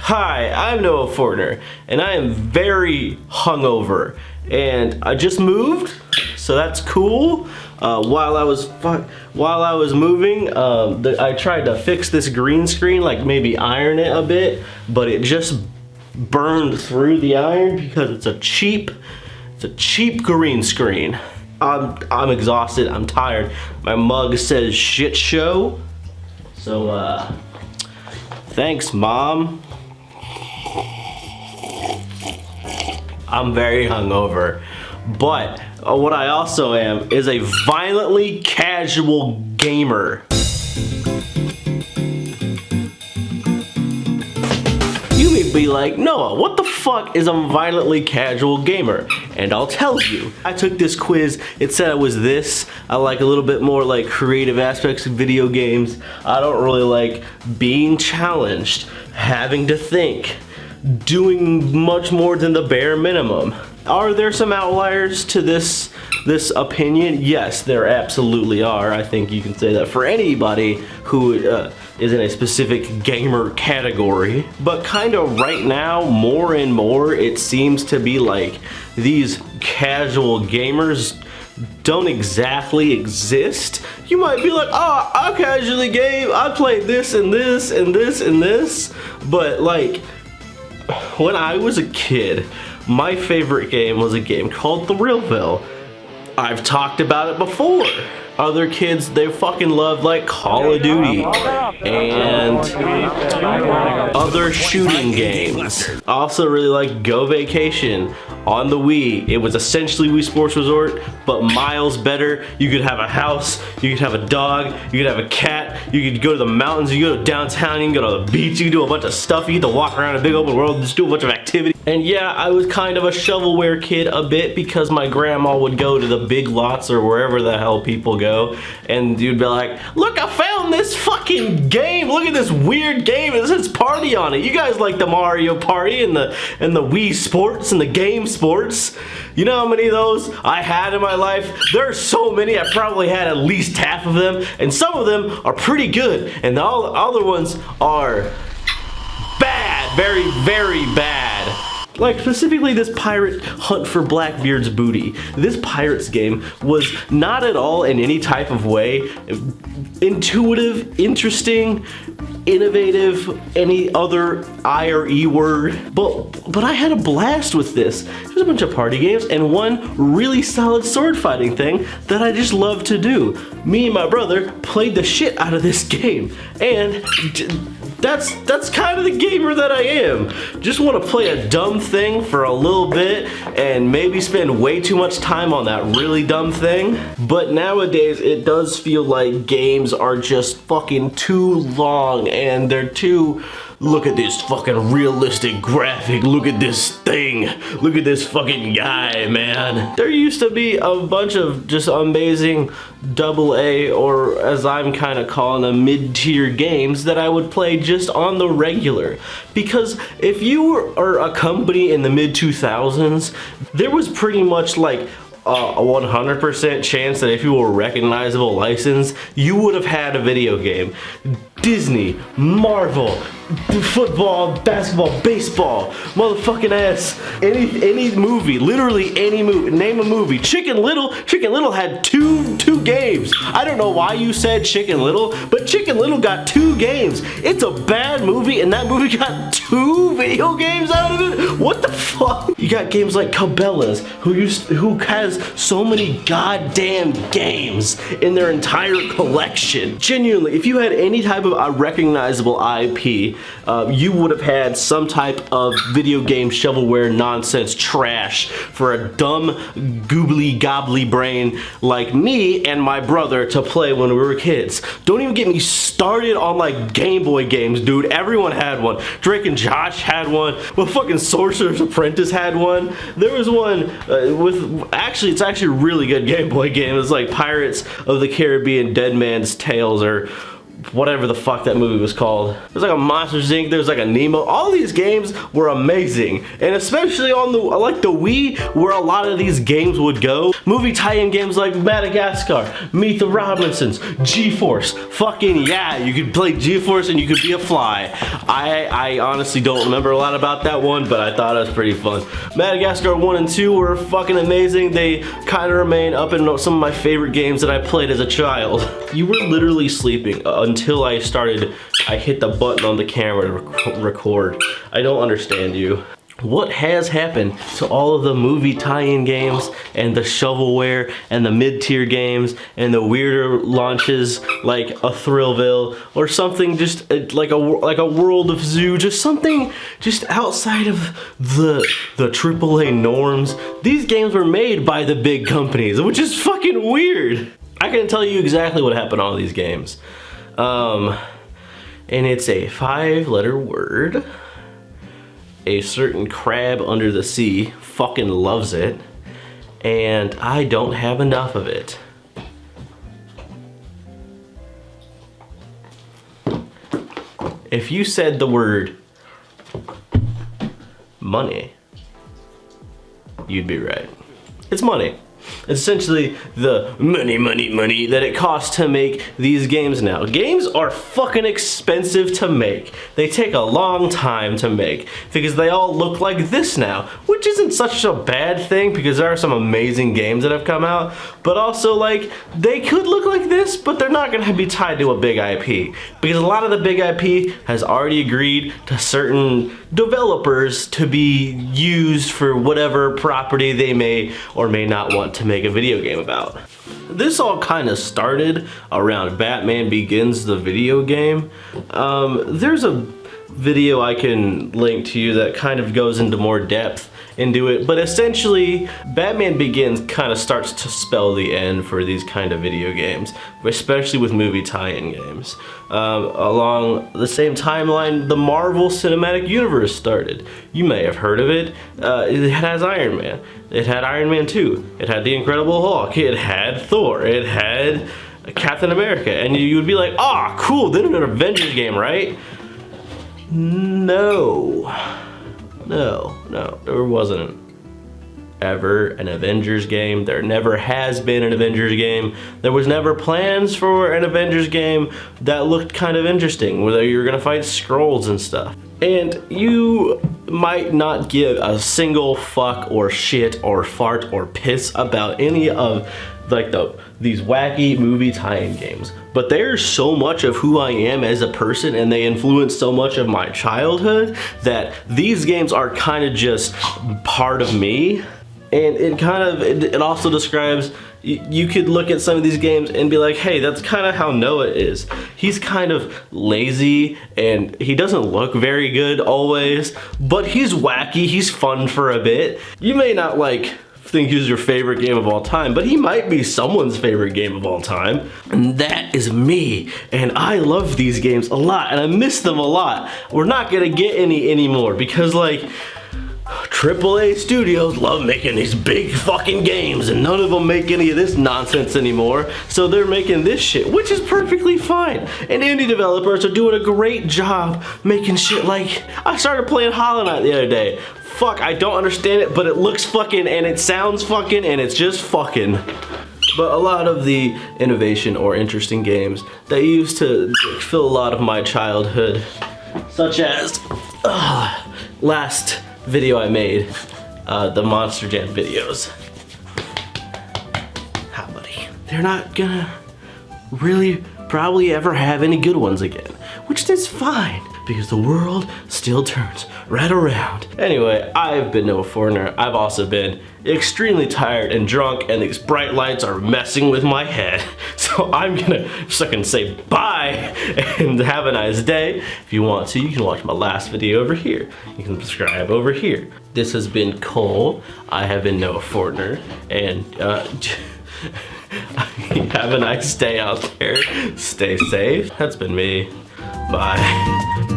Hi, I'm Noah Fortner, and I am very hungover, and I just moved, so that's cool. While I was moving, I tried to fix this green screen, like maybe iron it a bit, but it just burned through the iron because it's a cheap green screen. I'm exhausted. I'm tired. My mug says shit show, so thanks, Mom. I'm very hungover, but what I also am is a violently casual gamer. You may be like, Noah, what the fuck is a violently casual gamer? And I'll tell you. I took this quiz, it said I was this. I like a little bit more like creative aspects of video games. I don't really like being challenged, having to think, doing much more than the bare minimum. Are there some outliers to this opinion? Yes, there absolutely are. I think you can say that for anybody who is in a specific gamer category. But kind of right now, more and more, it seems to be like these casual gamers don't exactly exist. You might be like, oh, I casually game, I played this and this and this and this, but like, when I was a kid, my favorite game was a game called Thrillville. I've talked about it before. Other kids, they fucking love like Call of Duty and other shooting games. I also really like Go Vacation on the Wii. It was essentially Wii Sports Resort, but miles better. You could have a house, you could have a dog, you could have a cat, you could go to the mountains, you could go to downtown, you can go to the beach, you can do a bunch of stuff, you get to walk around a big open world and just do a bunch of activities. And yeah, I was kind of a shovelware kid a bit because my grandma would go to the big lots or wherever the hell people go, and you'd be like, look, I found this fucking game, look at this weird game, it says party on it. You guys like the Mario Party and the Wii Sports and the Game Sports. You know how many of those I had in my life? There are so many, I probably had at least half of them, and some of them are pretty good, and the other ones are bad, very, very bad. Like specifically this pirate hunt for Blackbeard's booty. This pirates game was not at all in any type of way intuitive, interesting, innovative, any other I or E word, but I had a blast with this. There's a bunch of party games and one really solid sword fighting thing that I just love to do. Me and my brother played the shit out of this game, and that's kind of the gamer that I am. Just want to play a dumb thing for a little bit and maybe spend way too much time on that really dumb thing. But nowadays it does feel like games are just fucking too long and they're too, look at this fucking realistic graphic, look at this thing, look at this fucking guy, man. There used to be a bunch of just amazing AA, or as I'm kind of calling them, mid-tier games that I would play just on the regular. Because if you are a company in the mid-2000s, there was pretty much like a 100% chance that if you were a recognizable license, you would have had a video game. Disney, Marvel, football, basketball, baseball, motherfucking ass, any movie, literally any movie, name a movie. Chicken Little had two games. I don't know why you said Chicken Little, but Chicken Little got 2 games. It's a bad movie and that movie got 2 video games out of it? What the fuck? You got games like Cabela's, who has so many goddamn games in their entire collection. Genuinely, if you had any type of a recognizable IP, you would have had some type of video game shovelware nonsense trash for a dumb goobly gobbly brain like me and my brother to play when we were kids. Don't even get me started on like Game Boy games, dude. Everyone had one. Drake and Josh had one. Well, fucking Sorcerer's Apprentice had one. There was one it's actually a really good Game Boy game. It's like Pirates of the Caribbean Dead Man's Tales or whatever the fuck that movie was called. There's like a Monsters Inc. There's like a Nemo. All these games were amazing, and especially on the Wii, where a lot of these games would go. Movie tie-in games like Madagascar, Meet the Robinsons, G-Force. Fucking yeah, you could play G-Force and you could be a fly. I honestly don't remember a lot about that one, but I thought it was pretty fun. Madagascar 1 and 2 were fucking amazing. They kind of remain up in some of my favorite games that I played as a child. You were literally sleeping until I hit the button on the camera to record. I don't understand you. What has happened to all of the movie tie-in games and the shovelware and the mid-tier games and the weirder launches like a Thrillville or something just like a World of Zoo, just something just outside of the AAA norms? These games were made by the big companies, which is fucking weird. I can tell you exactly what happened to all these games. And it's a 5-letter word. A certain crab under the sea fucking loves it, and I don't have enough of it. If you said the word money, you'd be right. It's money. It's essentially the money that it costs to make these games now. Games are fucking expensive to make. They take a long time to make because they all look like this now, which isn't such a bad thing because there are some amazing games that have come out, but also like they could look like this, but they're not gonna be tied to a big IP because a lot of the big IP has already agreed to certain developers to be used for whatever property they may or may not want to make a video game about. This all kind of started around Batman Begins, the video game. There's a video I can link to you that kind of goes into more depth into it, but essentially Batman Begins kind of starts to spell the end for these kind of video games, especially with movie tie-in games. Along the same timeline, the Marvel Cinematic Universe started. You may have heard of it. It has Iron Man. It had Iron Man 2. It had the Incredible Hulk. It had Thor. It had Captain America. And you would be like, ah, cool, then an Avengers game, right? No, there wasn't ever an Avengers game. There never has been an Avengers game. There was never plans for an Avengers game that looked kind of interesting, where you're gonna fight Skrulls and stuff. And you might not give a single fuck or shit or fart or piss about any of like these wacky movie tie-in games, but there's so much of who I am as a person and they influence so much of my childhood that these games are kind of just part of me. And it also describes, you could look at some of these games and be like, hey, that's kind of how Noah is. He's kind of lazy and he doesn't look very good always, but he's wacky, he's fun for a bit. You may not like think he's your favorite game of all time, but he might be someone's favorite game of all time. And that is me. And I love these games a lot and I miss them a lot. We're not gonna get any anymore because like AAA studios love making these big fucking games and none of them make any of this nonsense anymore, so they're making this shit, which is perfectly fine. And indie developers are doing a great job making shit. Like, I started playing Hollow Knight the other day. Fuck, I don't understand it, but it looks fucking and it sounds fucking and it's just fucking. But a lot of the innovation or interesting games that used to fill a lot of my childhood, such as last video I made, the Monster Jam videos. How buddy? They're not gonna really probably ever have any good ones again, which is fine because the world still turns right around. Anyway, I've been Noah Fortner. I've also been extremely tired and drunk and these bright lights are messing with my head. So I'm gonna fucking say bye and have a nice day. If you want to, you can watch my last video over here. You can subscribe over here. This has been Cole. I have been Noah Fortner and have a nice day out there. Stay safe. That's been me. Bye.